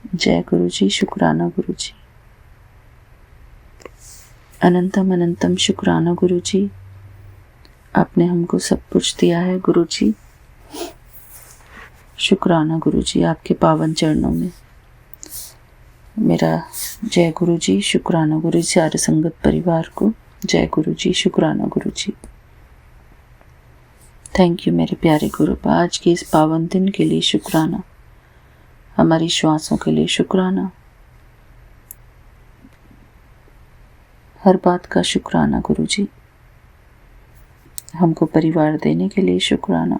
जय गुरु जी, शुक्राना गुरु जी। अनंतम अनंतम शुक्राना गुरु जी, आपने हमको सब कुछ दिया है गुरु जी। शुक्राना गुरु जी, आपके पावन चरणों में मेरा जय गुरु जी। शुक्राना गुरु जी, सारे संगत परिवार को जय गुरु जी। शुक्राना गुरु जी। थैंक यू मेरे प्यारे गुरु। आज के इस पावन दिन के लिए शुक्राना, हमारी श्वासों के लिए शुक्राना, हर बात का शुक्राना गुरु जी। हमको परिवार देने के लिए शुक्राना,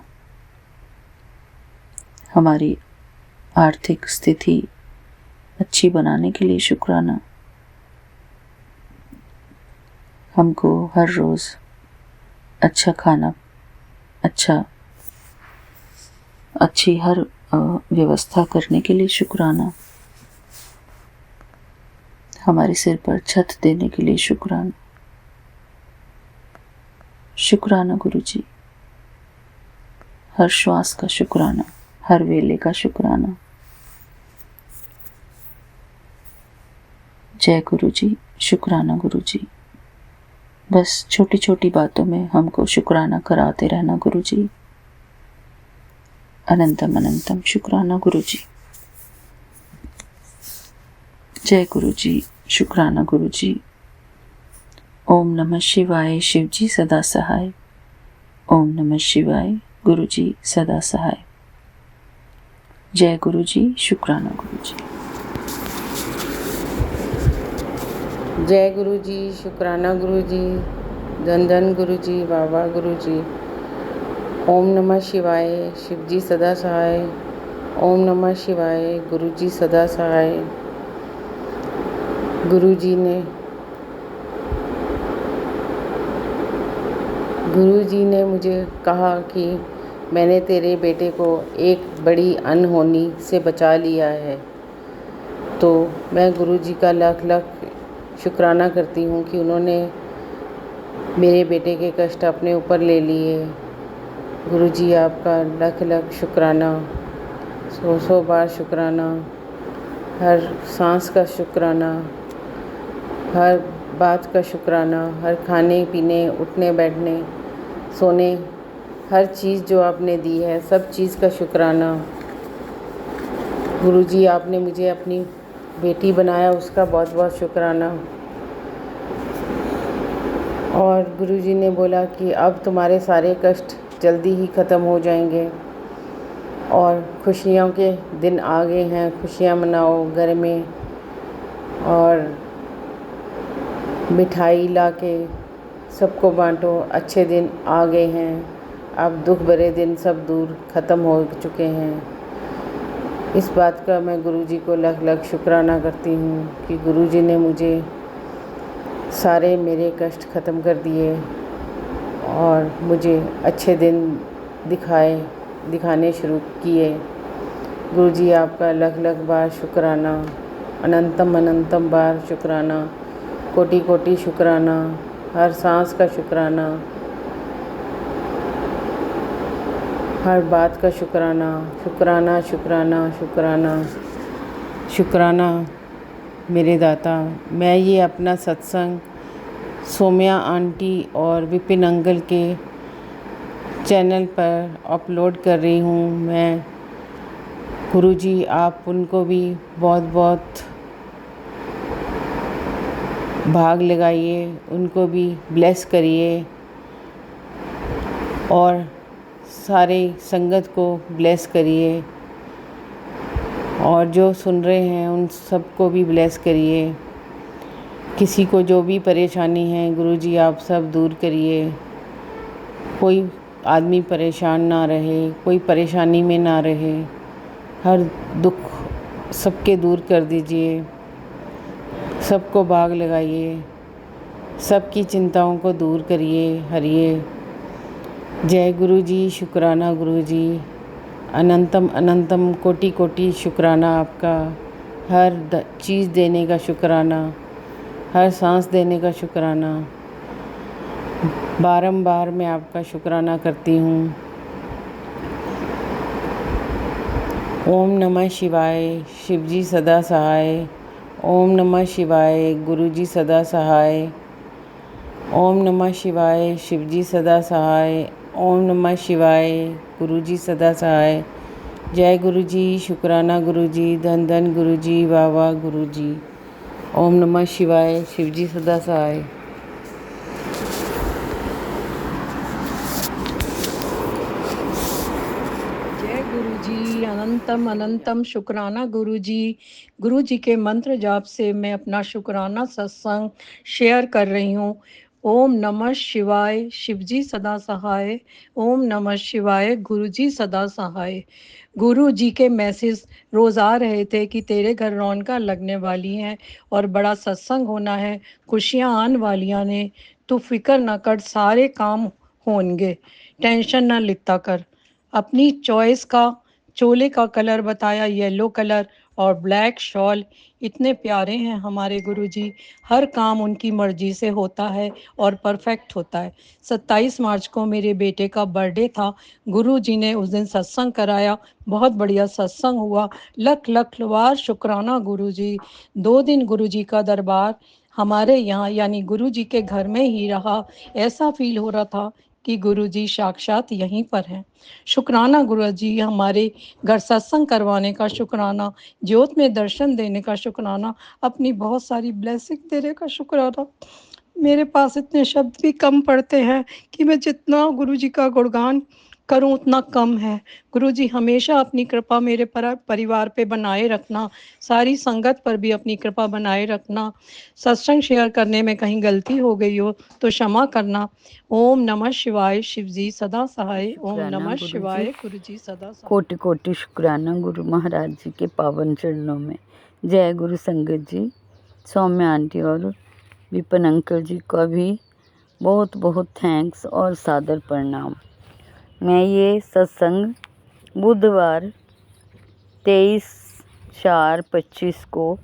हमारी आर्थिक स्थिति अच्छी बनाने के लिए शुक्राना, हमको हर रोज़ अच्छा खाना, अच्छी हर व्यवस्था करने के लिए शुक्राना, हमारे सिर पर छत देने के लिए शुक्राना। शुक्राना गुरु जी, हर श्वास का शुक्राना, हर वेले का शुक्राना। जय गुरु जी। शुक्राना गुरु जी। बस छोटी छोटी बातों में हमको शुक्राना कराते रहना गुरु जी। अनंतम अनंतम शुक्राना गुरु जी। जय गुरु जी। शुक्राना गुरु जी। ओम नमः शिवाय, शिव जी सदा सहाय। ओम नमः शिवाय, गुरु जी सदा सहाय। जय गुरु जी। शुक्राना गुरु जी। जय गुरु जी। शुक्राना गुरु जी। धन धन गुरु जी, बाबा गुरु जी। ओम नमः शिवाय, शिव जी सदा सहाय। ओम नमः शिवाय, गुरु जी सदा सहाय। गुरु जी ने मुझे कहा कि मैंने तेरे बेटे को एक बड़ी अनहोनी से बचा लिया है। तो मैं गुरु जी का लाख लाख शुक्राना करती हूँ कि उन्होंने मेरे बेटे के कष्ट अपने ऊपर ले लिए। गुरु जी आपका लाख लाख शुक्राना, 100 बार शुक्राना, हर सांस का शुक्राना, हर बात का शुक्राना, हर खाने पीने, उठने बैठने, सोने, हर चीज़ जो आपने दी है सब चीज़ का शुक्राना। गुरु जी आपने मुझे अपनी बेटी बनाया, उसका बहुत बहुत शुक्राना। और गुरु जी ने बोला कि अब तुम्हारे सारे कष्ट जल्दी ही ख़त्म हो जाएंगे और खुशियों के दिन आ गए हैं। खुशियाँ मनाओ घर में और मिठाई लाके सबको बांटो। अच्छे दिन आ गए हैं, अब दुख भरे दिन सब दूर ख़त्म हो चुके हैं। इस बात का मैं गुरु जी को लाख लाख शुक्राना करती हूँ कि गुरु जी ने मुझे सारे मेरे कष्ट ख़त्म कर दिए और मुझे अच्छे दिन दिखाने शुरू किए। गुरु जी आपका लाख लाख बार शुक्राना, अनंतम अनंतम बार शुक्राना, कोटि कोटि शुक्राना, हर सांस का शुक्राना, हर बात का शुक्राना। शुक्राना शुक्राना शुक्राना शुक्राना मेरे दाता। मैं ये अपना सत्संग सोम्या आंटी और विपिन अंकल के चैनल पर अपलोड कर रही हूँ। मैं गुरु जी आप उनको भी बहुत बहुत भाग लगाइए, उनको भी ब्लेस करिए और सारे संगत को ब्लेस करिए और जो सुन रहे हैं उन सबको भी ब्लेस करिए। किसी को जो भी परेशानी है गुरु जी आप सब दूर करिए। कोई आदमी परेशान ना रहे, कोई परेशानी में ना रहे, हर दुख सबके दूर कर दीजिए, सबको भाग लगाइए, सबकी चिंताओं को दूर करिए, हरिए। जय गुरु जी। शुक्राना गुरु जी। अनंतम अनंतम कोटि कोटि शुक्राना आपका। हर चीज़ देने का शुक्राना, हर सांस देने का शुक्राना। बारंबार मैं आपका शुक्राना करती हूँ। ओम नमः शिवाय शिवजी सदा सहाय। ओम नमः शिवाय गुरुजी सदा सहाय। ओम नमः शिवाय शिवजी सदा सहाय। ओम नमः शिवाय गुरुजी सदा सहाय। जय गुरुजी, शुक्राना गुरुजी, धन धन गुरुजी, वाह वाह गुरुजी। ओम नमः शिवाय शिवजी सदा सहाय। जय गुरुजी, अनंतम अनंतम शुक्राना गुरुजी। गुरुजी के मंत्र जाप से मैं अपना शुक्राना सत्संग शेयर कर रही हूँ। ओम नमः शिवाय शिवजी सदा सहाय। ओम नमः शिवाय गुरुजी सदा सहाय। गुरु जी के मैसेज रोज आ रहे थे कि तेरे घर रौनका लगने वाली हैं और बड़ा सत्संग होना है, खुशियां आने वालियां ने। तू फिक्र ना कर, सारे काम होंगे, टेंशन ना लिता कर। अपनी चॉइस का चोले का कलर बताया, येलो कलर और ब्लैक शॉल। इतने प्यारे हैं हमारे गुरुजी, हर काम उनकी मर्जी से होता है और परफेक्ट होता है। 27 मार्च को मेरे बेटे का बर्थडे था। गुरुजी ने उस दिन सत्संग कराया, बहुत बढ़िया सत्संग हुआ। लख लख बार शुक्राना गुरुजी। 2 दिन गुरुजी का दरबार हमारे यहाँ यानी गुरुजी के घर में ही रहा। ऐसा फील हो रहा था कि गुरुजी साक्षात यहीं पर हैं। शुक्राना गुरुजी, हमारे घर सत्संग करवाने का शुक्राना, ज्योत में दर्शन देने का शुक्राना, अपनी बहुत सारी ब्लेसिंग देने का शुक्राना। मेरे पास इतने शब्द भी कम पड़ते हैं कि मैं जितना गुरुजी का गुणगान करूं उतना कम है। गुरुजी हमेशा अपनी कृपा मेरे परिवार पे बनाए रखना, सारी संगत पर भी अपनी कृपा बनाए रखना। सत्संग शेयर करने में कहीं गलती हो गई हो तो क्षमा करना। ओम नमः शिवाय शिवजी सदा सहाय। ओम शुक्राना नमः गुरु जी, शिवाय गुरुजी सदा सहाय। कोटि कोटि शुक्राना गुरु महाराज जी के पावन चरणों में। जय गुरु संगत जी। सौम्य आंटी और विपिन अंकल जी का भी बहुत बहुत थैंक्स और सादर प्रणाम। मैं ये सत्संग बुधवार 23/4/25 को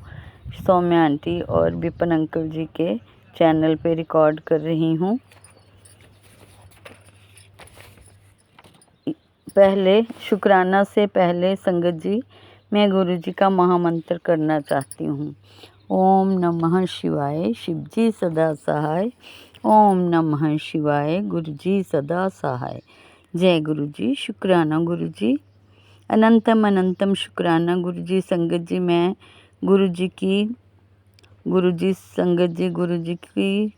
सौम्य आंटी और विपिन अंकल जी के चैनल पे रिकॉर्ड कर रही हूँ। पहले शुक्राना से पहले संगत जी, मैं गुरु जी का महामंत्र करना चाहती हूँ। ओम नमः शिवाय शिवजी सदा सहाय। ओम नमः शिवाय गुरुजी सदा सहाय। जय गुरु जी, शुक्राना गुरु जी, अनंतम अनंतम शुक्राना गुरु जी। संगत जी, मैं गुरु जी की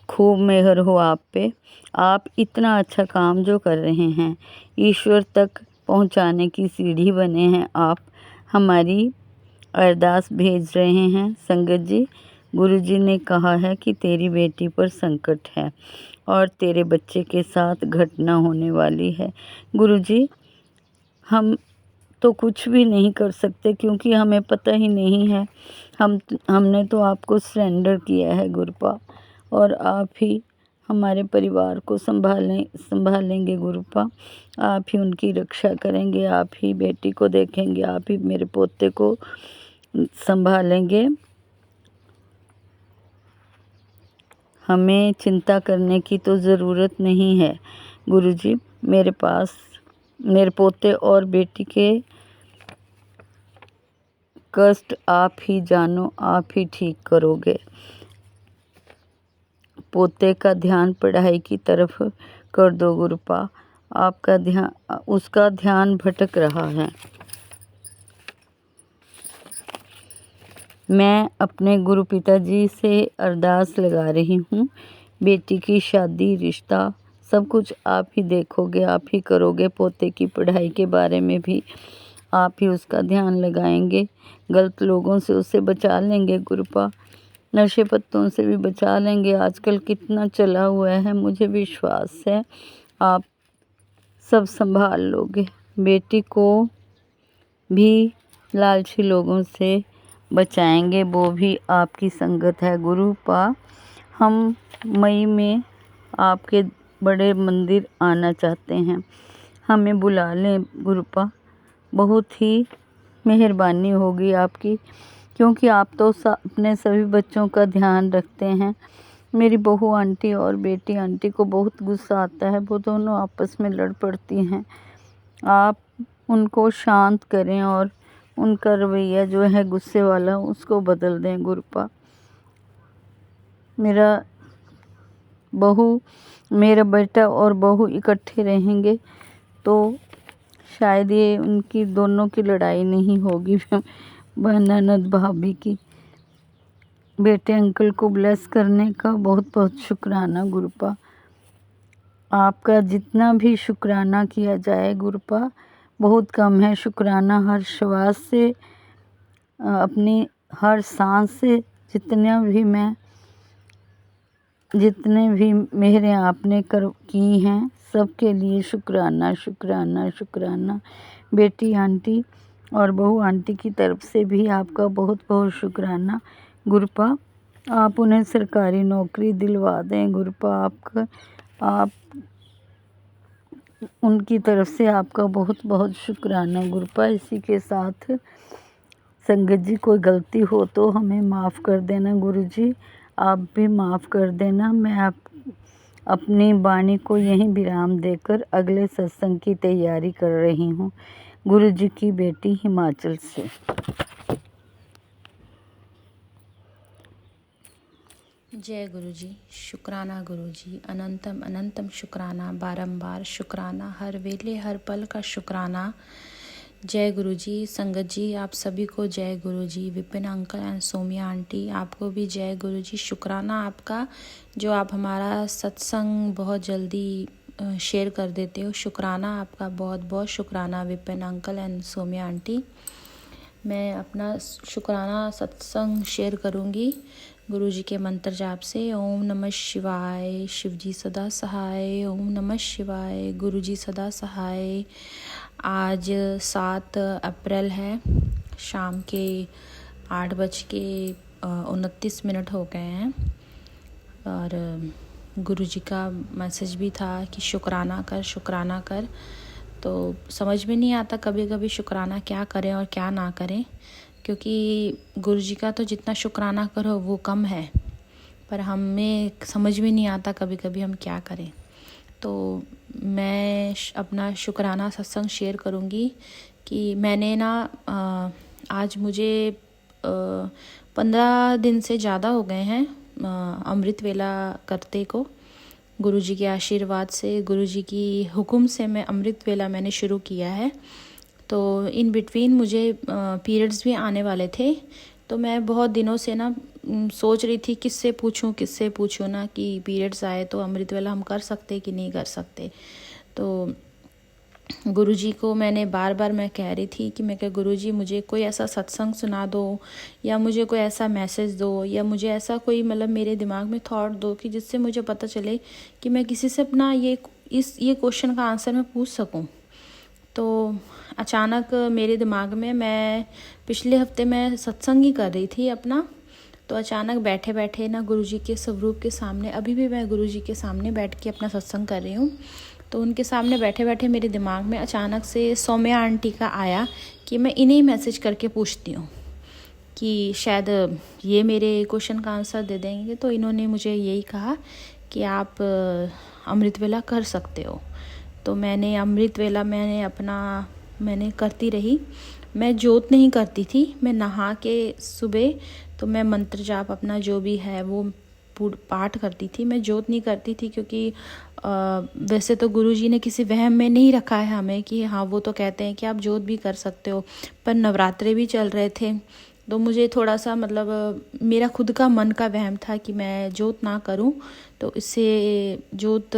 खूब मेहर हो आप पे। आप इतना अच्छा काम जो कर रहे हैं, ईश्वर तक पहुंचाने की सीढ़ी बने हैं आप। हमारी अरदास भेज रहे हैं संगत जी। गुरुजी ने कहा है कि तेरी बेटी पर संकट है और तेरे बच्चे के साथ घटना होने वाली है। गुरुजी, हम तो कुछ भी नहीं कर सकते क्योंकि हमें पता ही नहीं है। हमने तो आपको सरेंडर किया है गुरुपा, और आप ही हमारे परिवार को संभालेंगे गुरुपा। आप ही उनकी रक्षा करेंगे, आप ही बेटी को देखेंगे, आप ही मेरे पोते को संभालेंगे। हमें चिंता करने की तो ज़रूरत नहीं है गुरुजी। मेरे पोते और बेटी के कष्ट आप ही जानो, आप ही ठीक करोगे। पोते का ध्यान पढ़ाई की तरफ कर दो गुरुपा। उसका ध्यान भटक रहा है। मैं अपने गुरु पिताजी से अरदास लगा रही हूँ। बेटी की शादी, रिश्ता, सब कुछ आप ही देखोगे, आप ही करोगे। पोते की पढ़ाई के बारे में भी आप ही उसका ध्यान लगाएंगे। गलत लोगों से उसे बचा लेंगे गुरुपा, नशे पत्तों से भी बचा लेंगे। आजकल कितना चला हुआ है, मुझे विश्वास है आप सब संभाल लोगे। बेटी को भी लालची लोगों से बचाएंगे, वो भी आपकी संगत है गुरुपा। हम मई में आपके बड़े मंदिर आना चाहते हैं, हमें बुला लें गुरुपा। बहुत ही मेहरबानी होगी आपकी, क्योंकि आप तो अपने सभी बच्चों का ध्यान रखते हैं। मेरी बहू आंटी और बेटी आंटी को बहुत गुस्सा आता है, वो दोनों आपस में लड़ पड़ती हैं। आप उनको शांत करें और उनका रवैया जो है गुस्से वाला उसको बदल दें गुरुपा। मेरा बेटा और बहू इकट्ठे रहेंगे तो शायद ये उनकी दोनों की लड़ाई नहीं होगी, ननद भाभी की। बेटे अंकल को ब्लेस करने का बहुत बहुत शुक्राना गुरुपा। आपका जितना भी शुक्राना किया जाए गुरुपा बहुत कम है। शुक्राना हर श्वास से, अपनी हर सांस से, जितने भी मेरे आपने की हैं सबके लिए शुक्राना शुक्राना शुक्राना। बेटी आंटी और बहू आंटी की तरफ से भी आपका बहुत बहुत शुक्राना गुरुपा। आप उन्हें सरकारी नौकरी दिलवा दें गुरुपा। आप उनकी तरफ से आपका बहुत बहुत शुक्राना गुरुपा। इसी के साथ संगत जी कोई गलती हो तो हमें माफ़ कर देना गुरुजी, आप भी माफ़ कर देना। मैं अपनी वाणी को यहीं विराम देकर अगले सत्संग की तैयारी कर रही हूँ। गुरुजी की बेटी हिमाचल से। जय गुरुजी। शुक्राना गुरुजी, अनंतम अनंतम शुक्राना, बारंबार शुक्राना, हर वेले हर पल का शुक्राना। जय गुरुजी। संगत जी आप सभी को जय गुरुजी। Vipin uncle and Somiya aunty आपको भी जय गुरुजी। शुक्राना आपका जो आप हमारा सत्संग बहुत जल्दी शेयर कर देते हो। शुक्राना आपका, बहुत बहुत शुक्राना Vipin uncle and Somiya aunty. मैं अपना शुक्राना सत्संग शेयर करूँगी गुरुजी के मंत्र जाप से। ओम नमः शिवाय, शिवजी सदा सहाय। ओम नमः शिवाय, गुरुजी सदा सहाय। आज 7 अप्रैल है, शाम के 8:29 हो गए हैं और गुरुजी का मैसेज भी था कि शुक्राना कर, शुक्राना कर। तो समझ में नहीं आता कभी कभी शुक्राना क्या करें और क्या ना करें, क्योंकि गुरुजी का तो जितना शुक्राना करो वो कम है, पर हमें समझ में नहीं आता कभी कभी हम क्या करें। तो मैं अपना शुक्राना सत्संग शेयर करूँगी कि मैंने आज मुझे 15 दिन से ज़्यादा हो गए हैं अमृत वेला करते को। गुरुजी के आशीर्वाद से, गुरुजी की हुक्म से मैं अमृत वेला मैंने शुरू किया है। तो इन बिटवीन मुझे पीरियड्स भी आने वाले थे, तो मैं बहुत दिनों से सोच रही थी किससे पूछूं ना कि पीरियड्स आए तो अमृत वेला हम कर सकते कि नहीं कर सकते। तो गुरुजी को मैंने बार मैं कह रही थी कि मैं गुरुजी मुझे कोई ऐसा सत्संग सुना दो, या मुझे कोई ऐसा मैसेज दो, या मुझे ऐसा कोई मेरे दिमाग में थॉट दो कि जिससे मुझे पता चले कि मैं किसी से अपना ये क्वेश्चन का आंसर मैं पूछ सकूं। तो अचानक मेरे दिमाग में, मैं पिछले हफ्ते मैं सत्संग ही कर रही थी अपना, तो अचानक बैठे बैठे गुरुजी के स्वरूप के सामने, अभी भी मैं गुरुजी के सामने बैठ के अपना सत्संग कर रही हूँ, तो उनके सामने बैठे बैठे मेरे दिमाग में अचानक से सौम्या आंटी का आया कि मैं इन्हें मैसेज करके पूछती हूँ कि शायद ये मेरे क्वेश्चन का आंसर दे देंगे। तो इन्होंने मुझे यही कहा कि आप अमृत वेला कर सकते हो। तो मैंने अमृत वेला मैंने करती रही। मैं जोत नहीं करती थी, मैं नहा के सुबह तो मैं मंत्र जाप अपना जो भी है वो पाठ करती थी। मैं जोत नहीं करती थी क्योंकि वैसे तो गुरुजी ने किसी वहम में नहीं रखा है हमें कि हाँ वो तो कहते हैं कि आप जोत भी कर सकते हो, पर नवरात्रे भी चल रहे थे तो मुझे थोड़ा सा मेरा खुद का मन का वहम था कि मैं जोत ना करूं। तो इससे जोत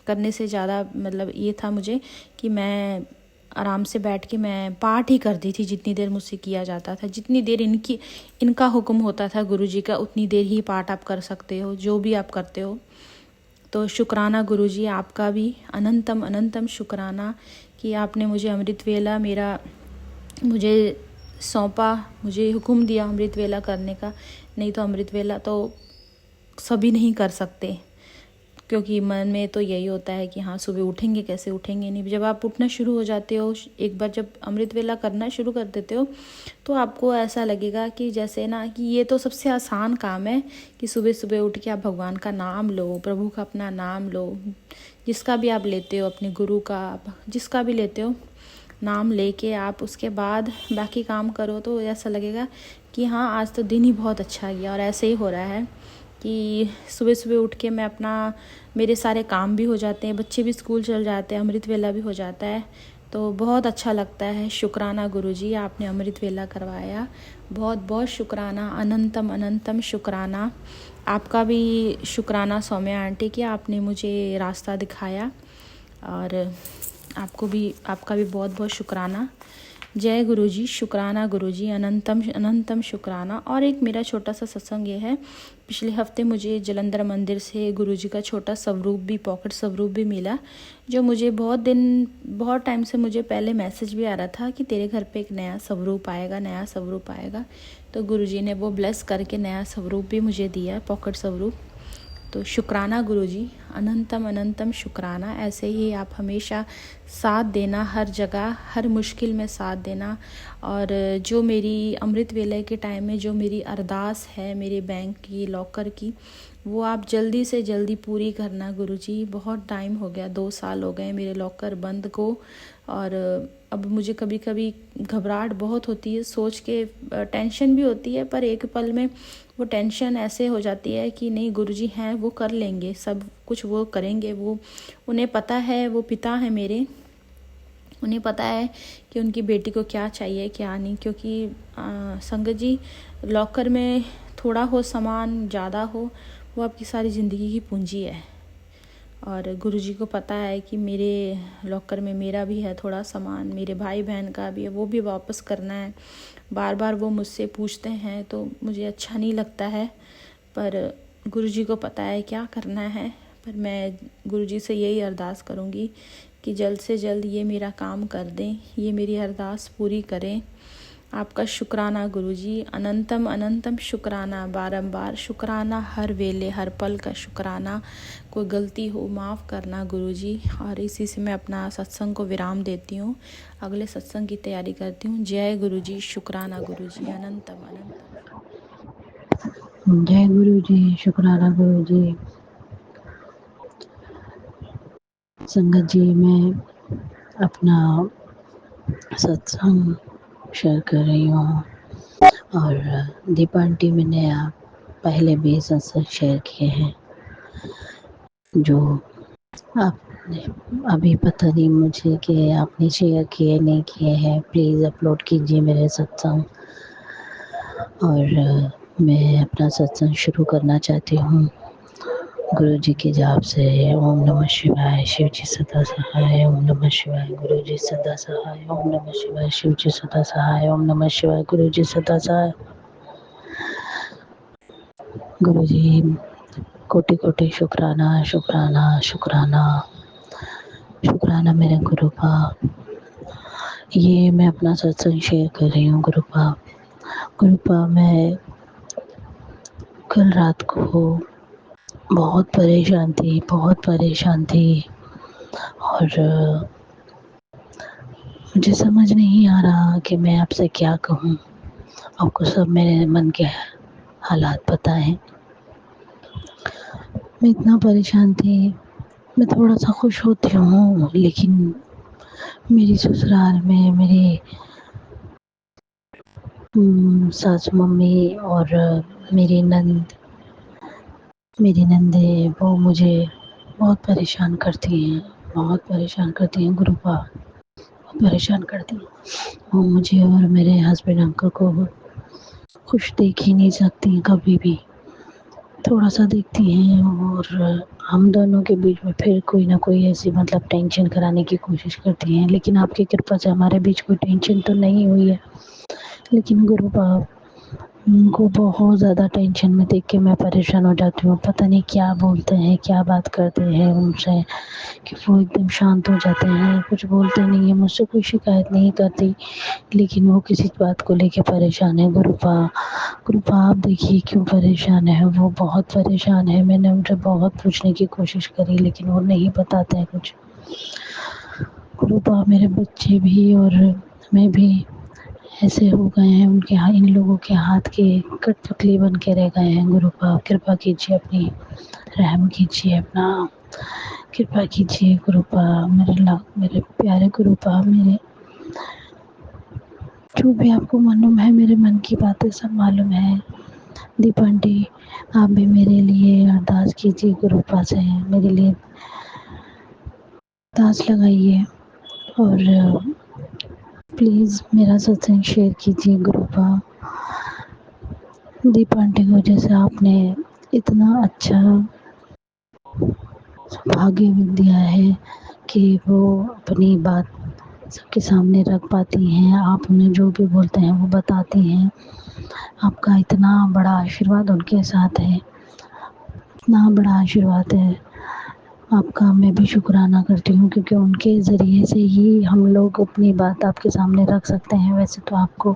करने से ज़्यादा ये था मुझे कि मैं आराम से बैठ के मैं पाठ ही करती थी, जितनी देर मुझसे किया जाता था, जितनी देर इनका हुक्म होता था गुरुजी का, उतनी देर ही पाठ आप कर सकते हो, जो भी आप करते हो। तो शुक्राना गुरुजी, आपका भी अनंतम अनंतम शुक्राना कि आपने मुझे अमृत वेला मुझे सौंपा, मुझे हुक्म दिया अमृत वेला करने का। नहीं तो अमृत वेला तो सभी नहीं कर सकते, क्योंकि मन में तो यही होता है कि हाँ सुबह उठेंगे कैसे, उठेंगे नहीं। जब आप उठना शुरू हो जाते हो, एक बार जब अमृत वेला करना शुरू कर देते हो, तो आपको ऐसा लगेगा कि जैसे कि ये तो सबसे आसान काम है कि सुबह सुबह उठ के आप भगवान का नाम लो, प्रभु का अपना नाम लो। जिसका भी आप लेते हो, अपने गुरु का, आप जिसका भी लेते हो नाम लेके आप उसके बाद बाकी काम करो तो ऐसा लगेगा कि हाँ आज तो दिन ही बहुत अच्छा गया। और ऐसे ही हो रहा है कि सुबह सुबह उठ के मैं अपना, मेरे सारे काम भी हो जाते हैं, बच्चे भी स्कूल चल जाते हैं, अमृत वेला भी हो जाता है, तो बहुत अच्छा लगता है। शुक्राना गुरुजी, आपने अमृत वेला करवाया, बहुत बहुत शुक्राना, अनंतम अनंतम शुक्राना। आपका भी शुक्राना सौम्या आंटी की, आपने मुझे रास्ता दिखाया, और आपको भी, आपका भी बहुत बहुत शुक्राना। जय गुरुजी, शुक्राना गुरुजी, अनंतम अनंतम शुक्राना। और एक मेरा छोटा सा सत्संग ये है, पिछले हफ्ते मुझे जलंधर मंदिर से गुरुजी का छोटा स्वरूप भी, पॉकेट स्वरूप भी मिला, जो मुझे बहुत टाइम से मुझे पहले मैसेज भी आ रहा था कि तेरे घर पे एक नया स्वरूप आएगा, नया स्वरूप आएगा। तो गुरुजी ने वो ब्लेस करके नया स्वरूप भी मुझे दिया, पॉकेट स्वरूप। तो शुक्राना गुरुजी, अनंतम अनंतम शुक्राना। ऐसे ही आप हमेशा साथ देना, हर जगह हर मुश्किल में साथ देना। और जो मेरी अमृत वेले के टाइम में जो मेरी अरदास है मेरे बैंक की, लॉकर की, वो आप जल्दी से जल्दी पूरी करना गुरुजी। बहुत टाइम हो गया, 2 साल हो गए मेरे लॉकर बंद को, और अब मुझे कभी कभी घबराहट बहुत होती है, सोच के टेंशन भी होती है, पर एक पल में वो टेंशन ऐसे हो जाती है कि नहीं, गुरुजी हैं, वो कर लेंगे, सब कुछ वो करेंगे। वो, उन्हें पता है, वो पिता है मेरे, उन्हें पता है कि उनकी बेटी को क्या चाहिए क्या नहीं। क्योंकि संगत जी, लॉकर में थोड़ा हो सामान, ज़्यादा हो, वो आपकी सारी ज़िंदगी की पूंजी है। और गुरुजी को पता है कि मेरे लॉकर में मेरा भी है थोड़ा सामान, मेरे भाई बहन का भी है, वो भी वापस करना है। बार बार वो मुझसे पूछते हैं तो मुझे अच्छा नहीं लगता है, पर गुरुजी को पता है क्या करना है। पर मैं गुरुजी से यही अरदास करूँगी कि जल्द से जल्द ये मेरा काम कर दें, ये मेरी अरदास पूरी करें। आपका शुक्राना गुरुजी, अनंतम अनंतम शुक्राना, बारंबार शुक्राना, हर वेले हर पल का शुक्राना। कोई गलती हो माफ़ करना गुरुजी। और इसी से मैं अपना सत्संग को विराम देती हूँ, अगले सत्संग की तैयारी करती हूँ। जय गुरुजी, शुक्राना गुरुजी, अनंतम अनंतम। जय गुरु जी, शुक्राना गुरु जी। संगत जी, मैं अपना सत्संग शेयर कर रही हूँ, और दीपा आंटी मैंने पहले भी सत्संग शेयर किए हैं, जो आपने अभी पता नहीं मुझे कि आपने शेयर किए नहीं किए हैं। प्लीज़ अपलोड कीजिए मेरे सत्संग। और मैं अपना सत्संग शुरू करना चाहती हूँ गुरु जी के जाप से। ओम नमः शिवाय, शिव जी सदा सहाय। ओम नमः शिवाय, गुरु जी सदा सहाय। ओम नमः शिवाय, शिव जी सदा सहाय। ओम नमः शिवाय, गुरु जी सदा सहाय। गुरु जी कोटि कोटि शुक्राना, शुक्राना, शुक्राना, शुक्राना मेरे गुरु का। ये मैं अपना सत्संग शेयर कर रही हूँ गुरु का। मैं कल रात को बहुत परेशान थी, और मुझे समझ नहीं आ रहा कि मैं आपसे क्या कहूँ। आपको सब मेरे मन के हालात पता है। मैं इतना परेशान थी, मैं थोड़ा सा खुश होती हूँ, लेकिन मेरी ससुराल में मेरी सासू मम्मी और मेरी नंदे, वो मुझे बहुत परेशान करती हैं गुरुपा, बहुत परेशान करती हैं। वो मुझे और मेरे हस्बैंड अंकल को खुश देख ही नहीं सकती कभी भी। थोड़ा सा देखती हैं, और हम दोनों के बीच में फिर कोई ना कोई ऐसी मतलब टेंशन कराने की कोशिश करती हैं। लेकिन आपकी कृपा से हमारे बीच कोई टेंशन तो नहीं हुई है। लेकिन गुरुपा, उनको बहुत ज़्यादा टेंशन में देख के मैं परेशान हो जाती हूँ। पता नहीं क्या बोलते हैं, क्या बात करते हैं उनसे, कि वो एकदम शांत हो जाते हैं, कुछ बोलते नहीं हैं, मुझसे कोई शिकायत नहीं करती, लेकिन वो किसी बात को लेके परेशान है। गुरुपा आप देखिए क्यों परेशान है। वो बहुत परेशान है। मैंने उनसे बहुत पूछने की कोशिश करी, लेकिन वो नहीं बताते हैं कुछ। गुरुपा, मेरे बच्चे भी और मैं भी ऐसे हो गए हैं, इन लोगों के हाथ के कठपुतली बन के रह गए हैं। गुरुपा कृपा कीजिए, अपनी रहम कीजिए, अपना कृपा कीजिए गुरुपा, मेरे प्यारे गुरुपा, मेरे जो भी आपको मालूम है, मेरे मन की बातें सब मालूम है। दीप आंटी, आप भी मेरे लिए अरदास कीजिए गुरुपा से, मेरे लिए अरदास लगाइए और प्लीज़ मेरा सत्संग शेयर कीजिए गुरुपा। दीप आंटी को जैसे आपने इतना अच्छा भाग्य दिया है कि वो अपनी बात सबके सामने रख पाती हैं, आप उन्हें जो भी बोलते हैं वो बताती हैं। आपका इतना बड़ा आशीर्वाद उनके साथ है, इतना बड़ा आशीर्वाद है आपका। मैं भी शुक्राना करती हूँ क्योंकि उनके ज़रिए से ही हम लोग अपनी बात आपके सामने रख सकते हैं। वैसे तो आपको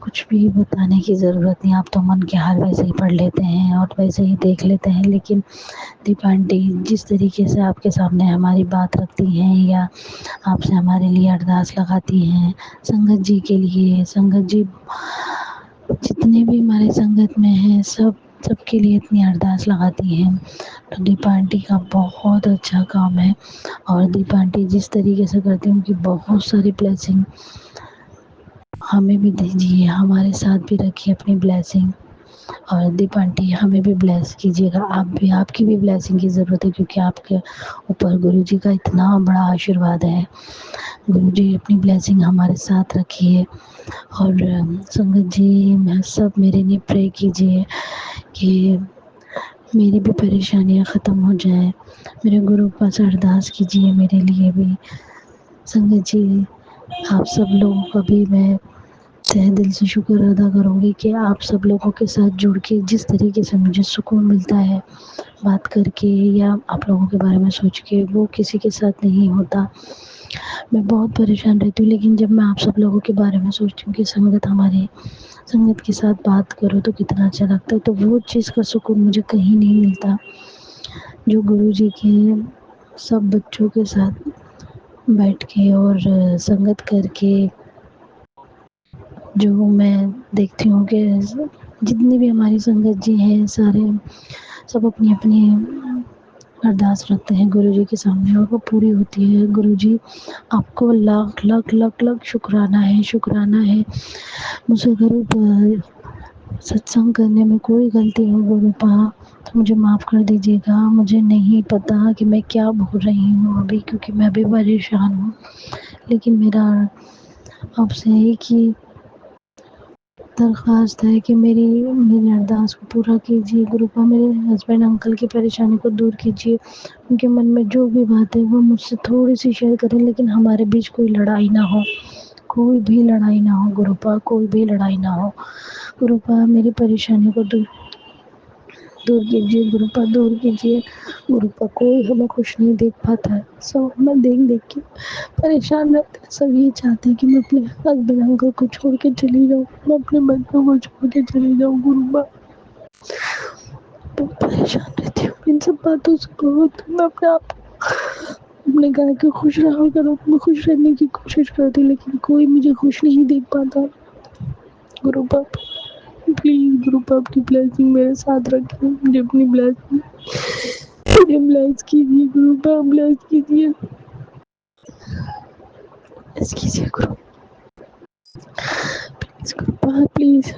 कुछ भी बताने की ज़रूरत नहीं, आप तो मन के हाल वैसे ही पढ़ लेते हैं और वैसे ही देख लेते हैं। लेकिन दीप आंटी जिस तरीके से आपके सामने हमारी बात रखती हैं या आपसे हमारे लिए अरदास लगाती हैं, संगत जी के लिए, संगत जी जितने भी हमारे संगत में हैं सबके लिए इतनी अरदास लगाती हैं। तो दीपा आंटी का बहुत अच्छा काम है और दीपा आंटी जिस तरीके से करती हैं उनकी बहुत सारी ब्लेसिंग हमें भी दीजिए, हमारे साथ भी रखिए अपनी ब्लेसिंग। और दीपा आंटी हमें भी ब्लेस कीजिएगा, आपकी भी ब्लेसिंग की ज़रूरत है क्योंकि आपके ऊपर गुरु जी का इतना बड़ा आशीर्वाद है। गुरु जी अपनी ब्लेसिंग हमारे साथ रखिए और संगत जी मैं सब मेरे लिए प्रे कीजिए कि मेरी भी परेशानियाँ ख़त्म हो जाएं। मेरे गुरु पास अरदास कीजिए मेरे लिए भी। संगत जी आप सब लोगों का भी मैं तहे दिल से शुक्र अदा करूँगी कि आप सब लोगों के साथ जुड़ के जिस तरीके से मुझे सुकून मिलता है बात करके या आप लोगों के बारे में सोच के, वो किसी के साथ नहीं होता। मैं बहुत परेशान रहती हूँ लेकिन जब मैं आप सब लोगों के बारे में सोचती हूँ कि संगत के साथ बात करो तो कितना अच्छा लगता है, तो वो चीज़ का सुकून मुझे कहीं नहीं मिलता जो गुरु जी के सब बच्चों के साथ बैठ के और संगत करके जो मैं देखती हूँ कि जितने भी हमारी संगत जी हैं सारे सब अपनी अपनी अरदास रखते हैं गुरु जी के सामने और वो पूरी होती है। गुरु जी आपको लाख लाख लाख लाख शुक्राना है। मुझे अगर सत्संग करने में कोई गलती हो गुरुपा तो मुझे माफ़ कर दीजिएगा। मुझे नहीं पता कि मैं क्या बोल रही हूँ अभी क्योंकि मैं भी परेशान हूँ, लेकिन मेरा आपसे एक ही दरख्वास्त है कि मेरी अरदास को पूरा कीजिए गुरुपा। मेरे हस्बैंड अंकल की परेशानी को दूर कीजिए। उनके मन में जो भी बात है वो मुझसे थोड़ी सी शेयर करें लेकिन हमारे बीच कोई लड़ाई ना हो, कोई भी लड़ाई ना हो गुरुपा, कोई भी लड़ाई ना हो गुरुपा। मेरी परेशानी को दूर कीजिए गुरुपा, दूर कीजिए गुरुपा। कोई हमें खुश नहीं देख पाता है, सब हमें देख के परेशान रहते हैं। सब ये चाहते हैं कि मैं अपने हस्बैंड अंकल को छोड़ के चली जाऊँ, मैं अपने बच्चों को छोड़ के चली जाऊँ गुरुपा। बहुत परेशान रहती हूँ इन सब बातों से बहुत। मैं अपने कहा कि खुश रहा करो, मैं खुश रहने की कोशिश करती लेकिन कोई मुझे खुश नहीं देख पाता गुरुपा। प्लीज गुरुपा अपनी ब्लेसिंग मेरे साथ रखिए, मुझे अपनी ब्लेसिंग मुझे ब्लेस कीजिए गुरुपा, ब्लेस कीजिए गुरु, प्लीज गुरुपा प्लीज।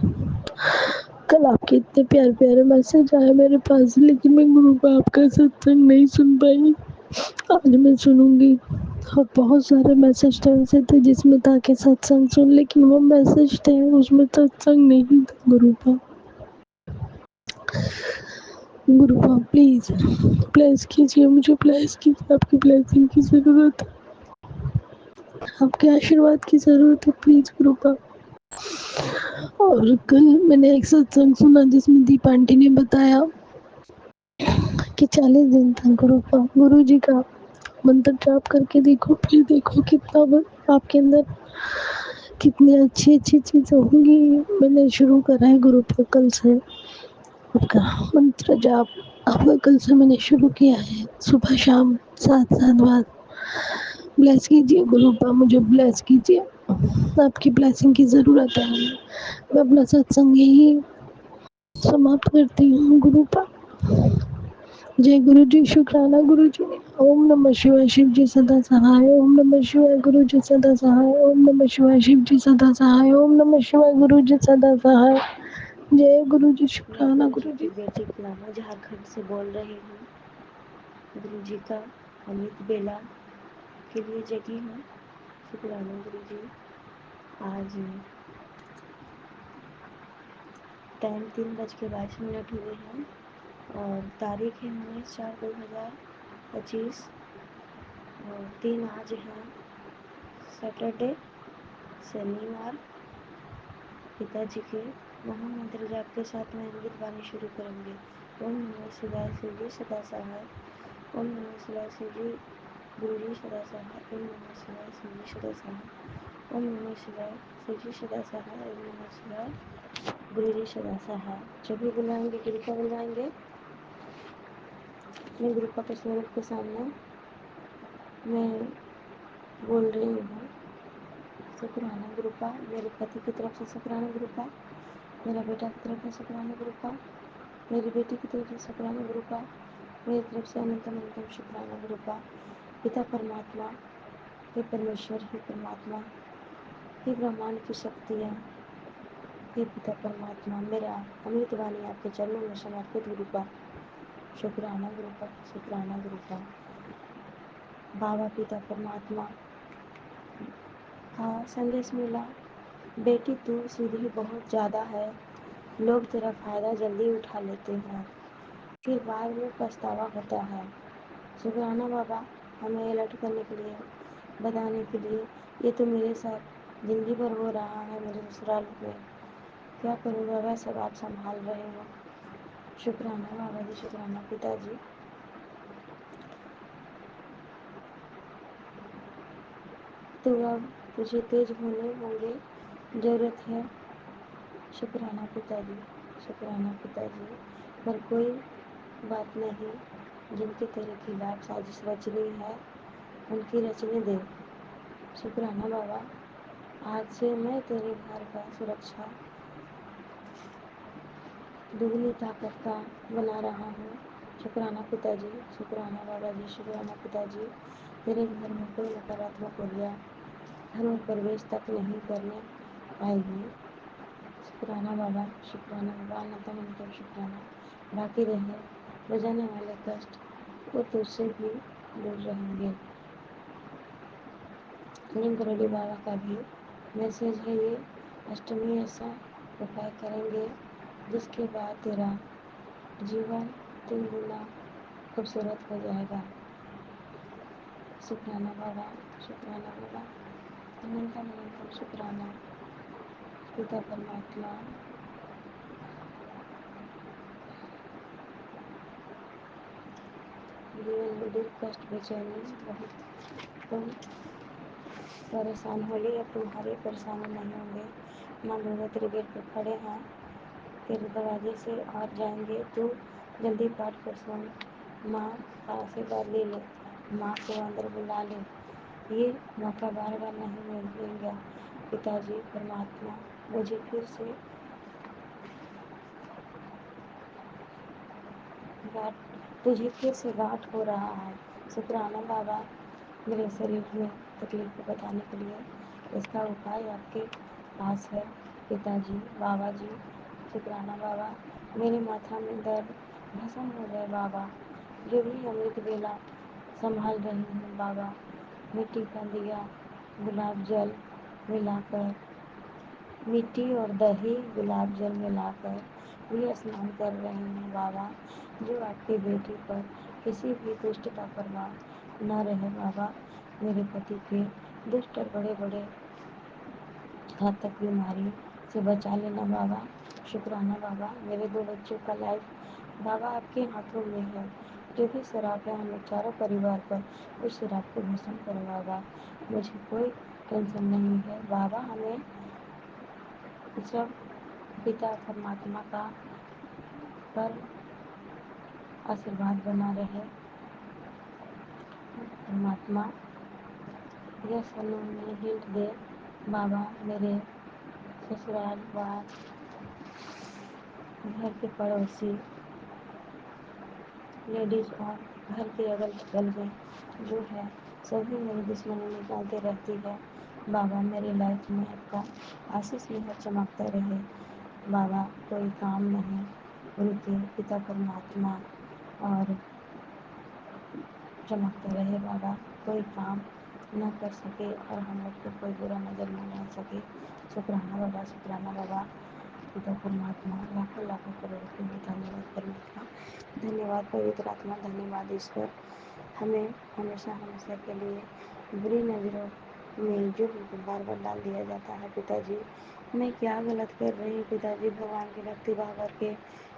कल आपके इतने प्यारे प्यारे मैसेज आए मेरे पास लेकिन मैं गुरुपा आपका सत्संग नहीं सुन पाई। आज मैं सुनूंगी। और बहुत सारे मैसेज तो ऐसे थे जिसमें था कि सत्संग सुन, लेकिन वो मैसेज थे उसमें सत्संग नहीं था गुरुपा। गुरुपा प्लीज ब्लेस कीजिए मुझे, ब्लेस कीजिए। आपकी ब्लेसिंग की जरूरत है, आपके आशीर्वाद की जरूरत है प्लीज गुरुपा। और कल मैंने एक सत्संग सुना जिसमें दीपा आंटी ने बताया कि 40 दिन तक गुरु जी का मंत्र जाप करके देखो, फिर देखो कितना आपके अंदर कितनी अच्छी अच्छी चीजें होंगी। मैंने शुरू करा है गुरुपा कल से आपका मंत्र जाप, आपका कल से मैंने शुरू किया है सुबह शाम 7 बार। ब्लेस कीजिए गुरुपा, मुझे ब्लेस कीजिए, आपकी ब्लेसिंग की ज़रूरत है। मैं अपना सत्संग यही समाप्त करती हूँ गुरुपा। जय गुरु जी, शुक्राना गुरु जी। ओम नमः शिवाय, शिव जी सदा सहाय। ओम नमः शिवाय, गुरु जी सदा सहाय। ओम नमः शिवाय, शिव जी सदा सहाय। ओम नमः शिवाय, गुरु जी सदा सहाय। जय गुरु जी, मैं शुक्राना गुरु गुरु जी की जी। बेटी पुराना झारखंड से बोल रही हूँ। गुरु जी का अमित बेला के लिए जगी हूँ। शुक्राना गुरु जी। आज टाइम 3:22 हुए हैं और तारीख है 19/4/2025 और दिन आज है सैटरडे शनिवार। पिताजी के महामंत्र जाप के साथ में अमृत वाणी शुरू करेंगे। ओम नमः शिवाय, शिव जी सदा सहाय। ओम नमः शिवाय, शिव जी गुरु जी सदा सहाय। ओम नमः शिवाय, शिव जी सदा सहाय। ओम नमः शिवाय, शिव जी सदा सहाय। ओम नमः शिवाय, गुरु जी सदा सहाय। जो भी बुलाएंगे कृपा बुलाएंगे। अपने गुरुपा के स्वरूप के सामने मैं बोल रही हूँ। शुक्राना गुरुपा, मेरे पति की तरफ से शुक्राना गुरुपा, मेरा बेटा की तरफ से शुक्राना गुरुपा, मेरी बेटी की तरफ से शुक्राना गुरुपा, मेरी तरफ से अनंतम अनंतम शुक्राना गुरुपा। पिता परमात्मा, हे परमेश्वर, हे परमात्मा, हे ब्रह्मांड की शक्तियाँ, हे पिता परमात्मा, मेरा अमृत वाणी आपके चरणों में समर्पित गुरुपा। शुक्राना गुरुपा, शुक्राना गुरुपा। बाबा पिता परमात्मा का संदेश मिला, बेटी तू सीधी बहुत ज़्यादा है, लोग तेरा फ़ायदा जल्दी उठा लेते हैं, फिर बाद में पछतावा होता है। शुक्राना बाबा, हमें अलर्ट करने के लिए, बताने के लिए। ये तो मेरे साथ ज़िंदगी भर हो रहा है मेरे ससुराल में। क्या करूँ बाबा, सब आप संभाल रहे हो। शुक्राना बाबा जी, शुक्राना पिताजी। तो अब तुझे तेज होने होंगे, ज़रूरत है। शुक्राना पिताजी, शुक्राना पिताजी। पर कोई बात नहीं, जिनके तेरे खिलाफ साजिश रच रही है उनकी रचने दे। शुक्राना बाबा, आज से मैं तेरे घर का सुरक्षा दुगनी ताकत का बना रहा हूँ। शुक्राना पिताजी, शुक्राना बाबा जी, शुक्राना पिताजी। तेरे घर में कोई नकारात्मक ऊर्जा घर में प्रवेश तक नहीं करने पाएगी। शुक्राना बाबा, शुक्राना बाबा, अनंतम अनंतम शुक्राना। बाकी रहे बजाने वाले कष्ट, वो तुझसे भी दूर रहेंगे। नीम करोड़ी बाबा का भी मैसेज है ये। अष्टमी ऐसा उपाय करेंगे जिसके बाद तेरा जीवन 3 गुना खूबसूरत हो जाएगा। शुक्राना बाबा, शुक्राना बाबा, अनंतम अनंतम शुक्राना पिता परमात्मा। जीवन में दुख कष्ट बेचैनी बहुत, तुम परेशान होगी, अब तुम्हारी परेशानी नहीं होंगे। माँ दुर्गा तेरे गेट पर खड़े हैं, तेरे दरवाजे से और जाएंगे। तू जल्दी पाठ कर सुन, माँ का आशीर्वाद ले ले, माँ को अंदर बुला ले। ये मौका बार बार नहीं मिलेगा। पिताजी परमात्मा, मुझे फिर से गांठ, तुझे फिर से गांठ हो रहा है। शुक्राना बाबा, मेरे शरीर में तकलीफ को बताने के लिए इसका उपाय आपके पास है। पिताजी बाबा जी, शुक्राना बाबा, मेरे माथा में दर्द भस्म हो जाए बाबा। जो भी अमृत बेला संभाल रही हूँ बाबा, मिट्टी का दिया गुलाब जल मिलाकर, मिट्टी और दही गुलाब जल मिलाकर भी स्नान कर रही हूँ बाबा। जो आपकी बेटी पर किसी भी दुष्ट का प्रभाव न रहे बाबा। मेरे पति के दुष्ट और बड़े बड़े घातक बीमारी से बचा लेना बाबा। शुक्राना बाबा, मेरे 2 बच्चों का लाइफ बाबा आपके हाथों में है। जो भी शराब है हमें चारों परिवार पर उस शराब को भस्म करो बाबा। मुझे कोई टेंशन नहीं है बाबा। हमें जब पिता परमात्मा का पर आशीर्वाद बना रहे। परमात्मा यह सनू में हिंट दे बाबा। मेरे ससुराल वार, घर के पड़ोसी लेडीज़ और घर के अगल बगल में जो है सभी मेरी दुश्मनी निकालते रहती है। बाबा मेरी लाइफ में आपका आशीष मेहर चमकता रहे। बाबा कोई काम नहीं, उनके पिता परमात्मा और चमकते रहे। बाबा कोई काम न कर सके और हम लोग को कोई बुरा नज़र न डाल सके। शुक्राना बाबा, शुक्राना बाबा, पिता परमात्मा, लाखों लाखों करोड़ करोड़ धन्यवाद परमात्मा, धन्यवाद पवित्र आत्मा, धन्यवाद ईश्वर। हमें हमेशा हमेशा के लिए बुरी नज़रों में जो हमको बार बार डाल दिया जाता है पिताजी, मैं क्या गलत कर रही हूँ पिताजी, भगवान की भक्ति भाव करके,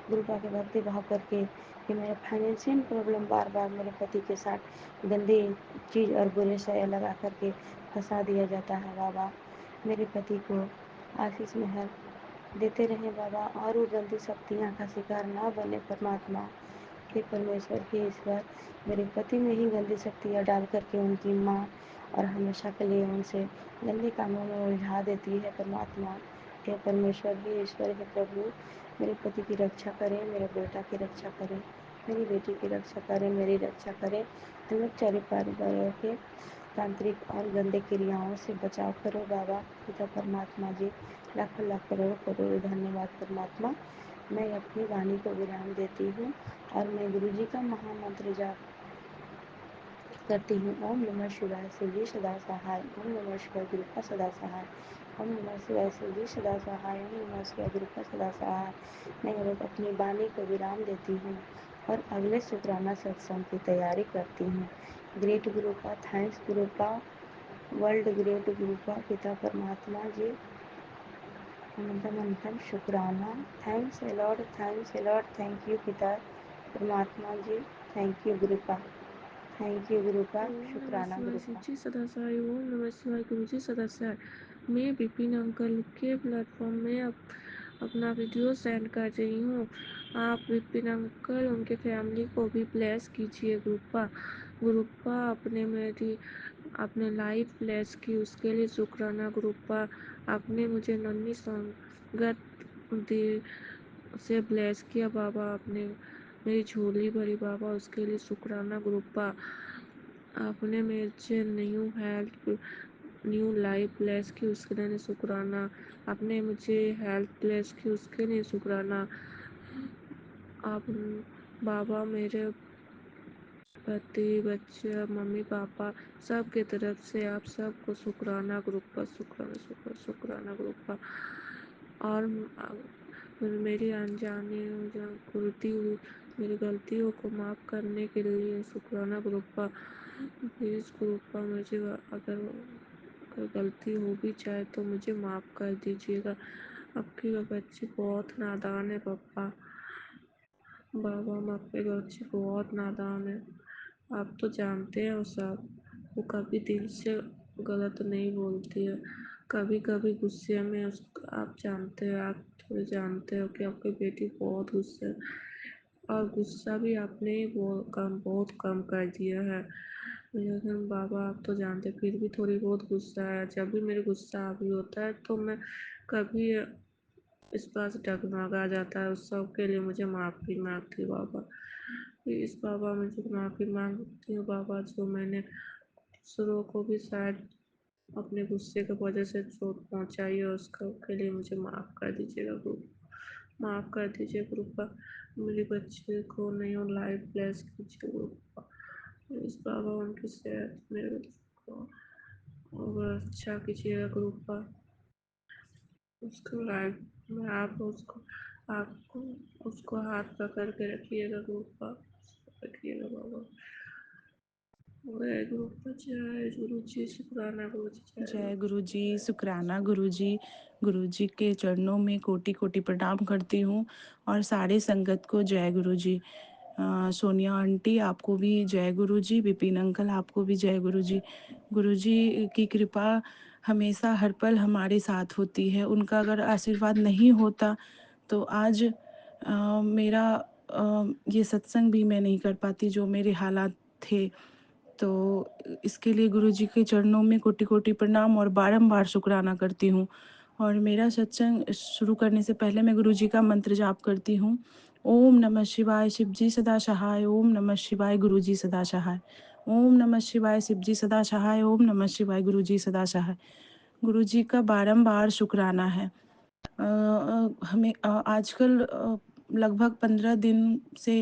गुरुपा के भक्ति भाव करके, कि मेरा फाइनेंशियल प्रॉब्लम बार बार मेरे पति के साथ गंदी चीज़ और बुरे शय लगा करके फंसा दिया जाता है। बाबा मेरे पति को आशीष मेहर देते रहे बाबा, और वो गंदी शक्तियाँ का शिकार ना बने परमात्मा। हे परमेश्वर, हे ईश्वर, मेरे पति में ही गंदी शक्तियाँ डाल करके उनकी माँ और हमेशा के लिए उनसे गंदे कामों में उलझा देती है परमात्मा। हे परमेश्वर, हे ईश्वर, हे प्रभु, मेरे पति की रक्षा करें, मेरे बेटा की रक्षा करें, मेरी बेटी की रक्षा करें, मेरी रक्षा करें। हम लोग चारों परिवारों के तांत्रिक और गंदे क्रियाओं से बचाव करो बाबा, पिता परमात्मा जी। लाखों लाख करोड़ करोड़ धन्यवाद परमात्मा। मैं अपनी वाणी को विराम देती हूँ और मैं गुरु जी का महामंत्र जाप करती हूँ। ओम नमः शिवाय, शिव जी सदा सहाय। ओम नमः शिवाय, गुरु का सदा सहाय। ओम नमः शिवाय, शिव जी सदा सहाय। ओम नमः शिवाय, गुरु का सदा सहाय। मैं अब अपनी वाणी को विराम देती हूँ और अगले शुक्राना सत्संग की तैयारी करती हूँ। Great Gurupa, thanks Gurupa, world great Gurupa, पिता परमात्मा जी, अनंतम अनंतम शुक्राना। Thanks a lot, thanks a lot, thank you पिता परमात्मा जी, thank you Gurupa, thank you Gurupa, ओम नमः शुक्राना शिवाय, शिव गुरुपा। जी सदा सहाय। ओम नमः शिवाय, गुरु जी सदा सहाय। मैं विपिन अंकल के प्लेटफॉर्म में अपना वीडियो सेंड कर रही हूँ। आप विपिन अंकल उनके फैमिली को भी ब्लेस कीजिए ग्रुपा। ग्रुपा अपने लाइफ ब्लेस की, उसके लिए शुक्राना ग्रुपा। आपने मुझे नन्ही संगत दे से ब्लेस किया बाबा, आपने मेरी झोली भरी बाबा, उसके लिए शुक्राना ग्रुपा। आपने मुझे न्यू लाइफ ब्लेस की, उसके लिए शुक्राना। आपने मुझे हेल्थ ब्लेस की, उसके लिए शुक्राना। आप बाबा मेरे पति, बच्चे, मम्मी पापा सब की तरफ से आप सबको शुक्राना ग्रुपा, शुक्राना शुक्र शुक्राना ग्रुपा। और मेरी अनजाने मेरी गलतियों को माफ़ करने के लिए शुक्राना ग्रुपा। प्लीज़ ग्रुपा मुझे अगर गलती हो भी जाए तो मुझे माफ़ कर दीजिएगा। आपकी बच्ची बहुत नादान है पापा। बाबा आपके बच्ची बहुत नादान है, आप तो जानते हैं वो सब। वो कभी दिल से गलत नहीं बोलती है, कभी कभी गुस्से में आप जानते हैं, आप थोड़े जानते हो कि आपकी बेटी बहुत गुस्से है, और गुस्सा भी आपने बहुत कम कर दिया है। लेकिन बाबा आप तो जानते, फिर भी थोड़ी बहुत गुस्सा है। जब भी मेरे गुस्सा अभी होता है तो मैं कभी इस बात से डगमगा जाता है। उस सब के लिए मुझे माफ़ी मांगती हूँ बाबा। प्लीज़ बाबा मुझे माफ़ी मांगती हूँ बाबा, जो मैंने दूसरों को भी शायद अपने गुस्से की वजह से चोट पहुँचाई है, उसका के लिए मुझे माफ़ कर दीजिएगा गुरु, माफ़ कर दीजिए गुरुपा। मेरे बच्चे को नहीं लाइफ ब्लेस कीजिए गुरुपा। प्लीज़ बाबा उनकी सेहत मेरे बच्चे को और अच्छा कीजिएगा गुरुपा। उसको लाइफ में आपको उसको हाथ पकड़ के रखिएगा गुरुपा, रखिएगा बाबा। वाहेगुरु जय गुरु जी, शुक्राना गुरु जी, जय गुरु जी, शुक्राना गुरु जी। गुरु जी के चरणों में कोटि कोटि प्रणाम करती हूँ, और सारे संगत को जय गुरु जी। सोनिया आंटी आपको भी जय गुरु जी। विपिन अंकल आपको भी जय गुरु जी। गुरु जी की कृपा हमेशा हर पल हमारे साथ होती है। उनका अगर आशीर्वाद नहीं होता तो आज मेरा ये सत्संग भी मैं नहीं कर पाती जो मेरे हालात थे। तो इसके लिए गुरु जी के चरणों में कोटि कोटि प्रणाम और बारंबार शुक्राना करती हूँ। और मेरा सत्संग शुरू करने से पहले मैं गुरु जी का मंत्र जाप करती हूँ। ओम नमः शिवाय शिवजी सदा सहाय। ओम नमः शिवाय गुरुजी सदा सहाय। ओम नमः शिवाय शिवजी सदा सहाय। ओम नमः शिवाय गुरुजी सदा सहाय। गुरुजी का बारंबार शुक्राना है। हमें आजकल लगभग 15 दिन से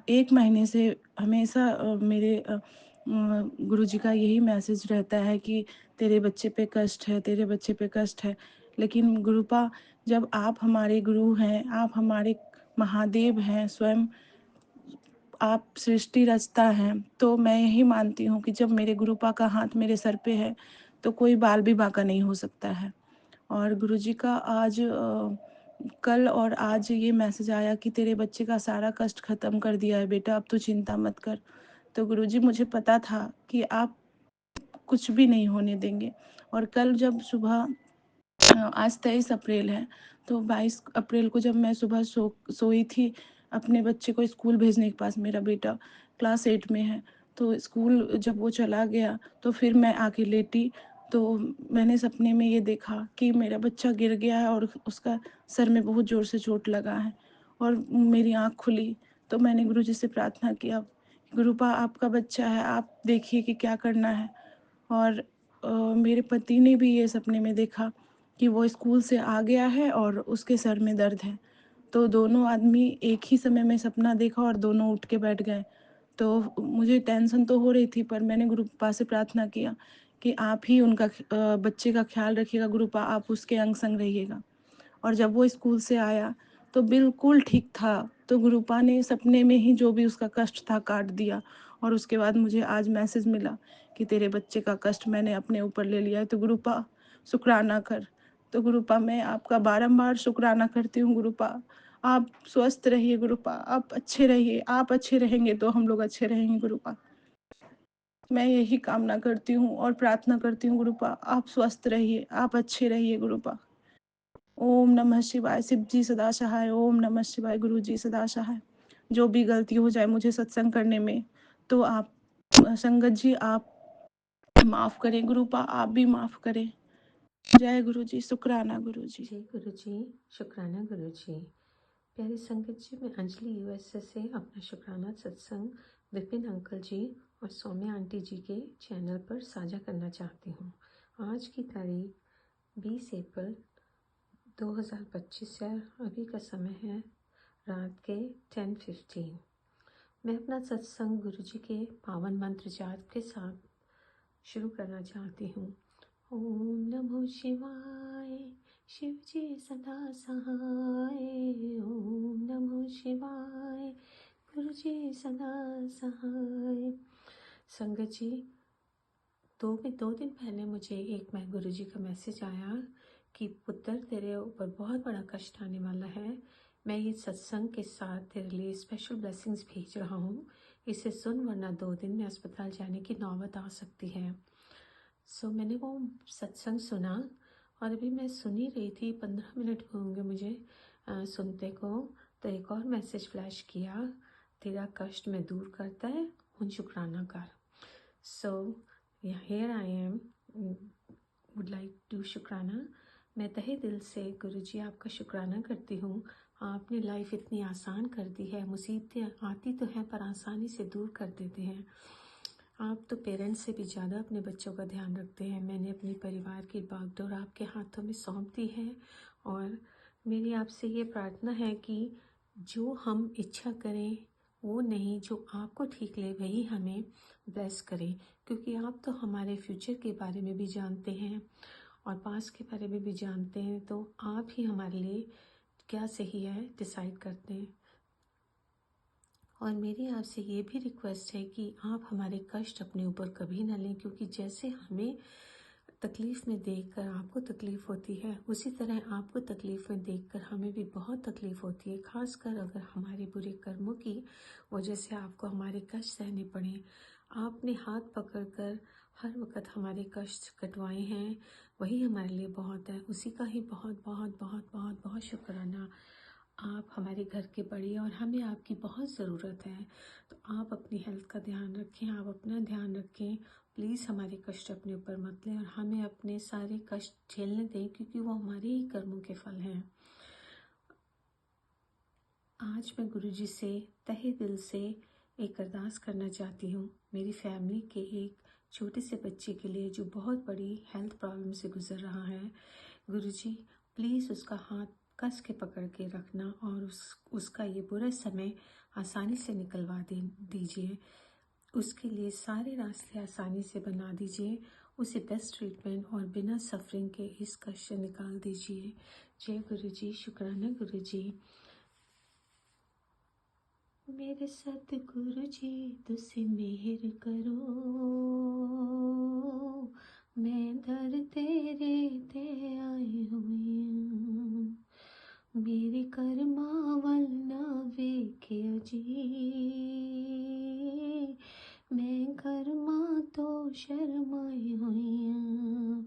1 महीने से हमेशा मेरे गुरुजी का यही मैसेज रहता है कि तेरे बच्चे पे कष्ट है, तेरे बच्चे पे कष्ट है। लेकिन गुरुपा, जब आप हमारे गुरु हैं, आप हमारे महादेव हैं, स्वयं आप सृष्टि रचता हैं, तो मैं यही मानती हूँ कि जब मेरे गुरुपा का हाथ मेरे सर पे है तो कोई बाल भी बांका नहीं हो सकता है। और गुरुजी का आज कल और आज ये मैसेज आया कि तेरे बच्चे का सारा कष्ट खत्म कर दिया है बेटा, अब तू चिंता मत कर। तो गुरुजी, मुझे पता था कि आप कुछ भी नहीं होने देंगे। और कल जब सुबह आज 23 अप्रैल है, तो 22 अप्रैल को जब मैं सुबह सोई थी अपने बच्चे को स्कूल भेजने के पास, मेरा बेटा क्लास 8 में है, तो स्कूल जब वो चला गया तो फिर मैं आके लेटी, तो मैंने सपने में ये देखा कि मेरा बच्चा गिर गया है और उसका सर में बहुत ज़ोर से चोट लगा है। और मेरी आँख खुली तो मैंने गुरुजी से प्रार्थना किया, गुरुपा आपका बच्चा है, आप देखिए कि क्या करना है। और मेरे पति ने भी ये सपने में देखा कि वो स्कूल से आ गया है और उसके सर में दर्द है। तो दोनों आदमी एक ही समय में सपना देखा और दोनों उठ के बैठ गए। तो मुझे टेंशन तो हो रही थी, पर मैंने गुरुपा से प्रार्थना किया कि आप ही उनका बच्चे का ख्याल रखिएगा गुरुपा, आप उसके अंग संग रहिएगा। और जब वो स्कूल से आया तो बिल्कुल ठीक था। तो गुरुपा ने सपने में ही जो भी उसका कष्ट था काट दिया। और उसके बाद मुझे आज मैसेज मिला कि तेरे बच्चे का कष्ट मैंने अपने ऊपर ले लिया है, तो गुरुपा शुक्राना कर। तो गुरुपा, मैं आपका बारंबार शुक्राना करती हूँ गुरुपा। आप स्वस्थ रहिए गुरुपा, आप अच्छे रहिए, आप अच्छे रहेंगे तो हम लोग अच्छे रहेंगे गुरुपा। मैं यही कामना करती हूँ और प्रार्थना करती हूँ गुरुपा, आप स्वस्थ रहिए, आप अच्छे रहिए गुरुपा। ओम नमः शिवाय शिवजी सदा सहाय। ओम नमः शिवाय गुरुजी सदा सहाय। जो भी गलती हो जाए मुझे सत्संग करने में, तो आप संगत जी आप माफ़ करें, गुरुपा आप भी माफ़ करें। जय गुरुजी, शुक्राना गुरुजी। जय गुरु जी, शुक्राना गुरु जी। प्यारी संगत जी, मैं अंजलि यूएसए से अपना शुक्राना सत्संग विपिन अंकल जी और सौम्या आंटी जी के चैनल पर साझा करना चाहती हूँ। आज की तारीख 20 अप्रैल 2025 है। अभी का समय है रात के 10:15। मैं अपना सत्संग गुरु जी के पावन मंत्र जाप के साथ शुरू करना चाहती हूँ। ओम नमो शिवाय शिव जी सदा सहाय। ओम नमो शिवाय गुरु जी सदा सहाय। संगत जी, दो दिन पहले मुझे एक मैं गुरु जी का मैसेज आया कि पुत्र तेरे ऊपर बहुत बड़ा कष्ट आने वाला है। मैं ये सत्संग के साथ तेरे लिए स्पेशल ब्लेसिंग्स भेज रहा हूँ, इसे सुन वरना 2 दिन में अस्पताल जाने की नौबत आ सकती है। मैंने वो सत्संग सुना और अभी मैं सुन ही रही थी, 15 मिनट होंगे मुझे सुनते को, तो एक और मैसेज फ्लैश किया, तेरा कष्ट मैं दूर करता है, हुन शुक्राना कर। Here I am would like to शुक्राना। मैं तहे दिल से गुरुजी आपका शुक्राना करती हूँ। आपने लाइफ इतनी आसान कर दी है, मुसीबतें आती तो हैं पर आसानी से दूर कर देते हैं। आप तो पेरेंट्स से भी ज़्यादा अपने बच्चों का ध्यान रखते हैं। मैंने अपने परिवार की बागडोर आपके हाथों में सौंप दी है और मेरी आपसे ये प्रार्थना है कि जो हम इच्छा करें वो नहीं, जो आपको ठीक लगे वही हमें ब्लेस करें, क्योंकि आप तो हमारे फ्यूचर के बारे में भी जानते हैं और पास्ट के बारे में भी जानते हैं। तो आप ही हमारे लिए क्या सही है डिसाइड करते हैं। और मेरी आपसे ये भी रिक्वेस्ट है कि आप हमारे कष्ट अपने ऊपर कभी ना लें, क्योंकि जैसे हमें तकलीफ़ में देखकर आपको तकलीफ़ होती है, उसी तरह आपको तकलीफ़ में देखकर हमें भी बहुत तकलीफ़ होती है। खासकर अगर हमारे बुरे कर्मों की वजह से आपको हमारे कष्ट सहने पड़े। आपने हाथ पकड़कर हर वक्त हमारे कष्ट कटवाए हैं, वही हमारे लिए बहुत है। उसी का ही बहुत बहुत बहुत बहुत बहुत शुक्राना। आप हमारे घर के बड़े और हमें आपकी बहुत ज़रूरत है, तो आप अपनी हेल्थ का ध्यान रखें, आप अपना ध्यान रखें। प्लीज़ हमारे कष्ट अपने ऊपर मत लें और हमें अपने सारे कष्ट झेलने दें, क्योंकि वो हमारे ही कर्मों के फल हैं। आज मैं गुरुजी से तहे दिल से एक अरदास करना चाहती हूँ मेरी फैमिली के एक छोटे से बच्चे के लिए जो बहुत बड़ी हेल्थ प्रॉब्लम से गुजर रहा है। गुरुजी प्लीज़ उसका हाथ कस के पकड़ के रखना और उसका ये बुरा समय आसानी से निकलवा दीजिए। उसके लिए सारे रास्ते आसानी से बना दीजिए। उसे बेस्ट ट्रीटमेंट और बिना सफरिंग के इस कष्ट से निकाल दीजिए। जय गुरुजी। शुक्राना गुरुजी। मेरे सतगुरु जी तुसी मेहर करो, मैं दर तेरे ते आई हुई हूँ। मेरे कर्मां वल ना वेखियो जी, मैं कर्मां तो शर्माई हुई हूँ।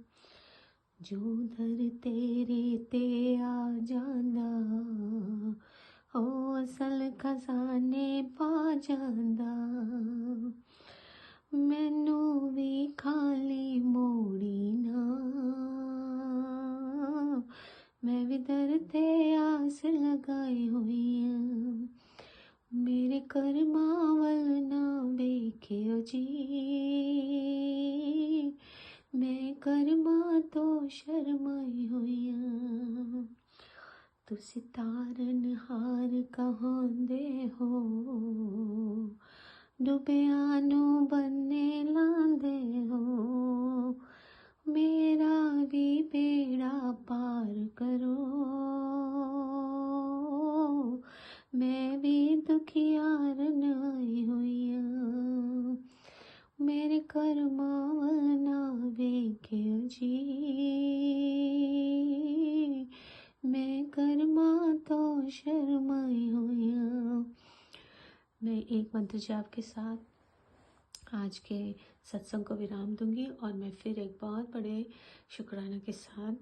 जो दर तेरे ते आ जांदा ओ असल खजाने पा जांदा। मैनू भी खाली मोड़ी ना, मैं भी दर ते आस लगाई हुई हूँ। मेरे कर्मां वल ना वेखियो जी, मैं कर्मां तो शर्माई हुई हूँ। तुसी तारन हार कहांदे हो, डुबिया नू बन्ने लांदे हो। मेरा भी बेड़ा पार करो, मैं भी दुखियारन आई हुई हूँ। मेरे कर्मां वल ना वेखियो जी, मैं कर्मां तो शर्माई हुई हूँ। मैं एक मंत्र जाप के साथ आज के सत्संग को विराम दूंगी और मैं फिर एक बहुत बड़े शुक्राना के साथ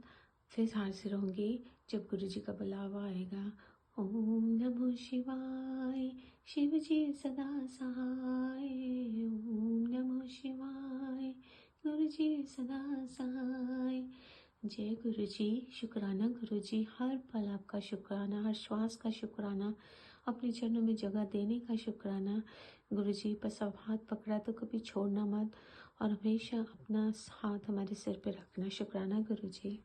फिर हाजिर होंगी जब गुरुजी का बुलावा आएगा। ओम नमो शिवाय। शिव जी सदा सहाय। ओम नमो शिवाय। गुरु जी सदा सहाय। जय गुरु जी। शुक्राना गुरु जी। हर पल आपका शुक्राना, हर श्वास का शुक्राना, अपने चरणों में जगह देने का शुक्राना। गुरु जी बस अब हाथ पकड़ा तो कभी छोड़ना मत और हमेशा अपना हाथ हमारे सिर पे रखना। शुक्राना गुरु जी।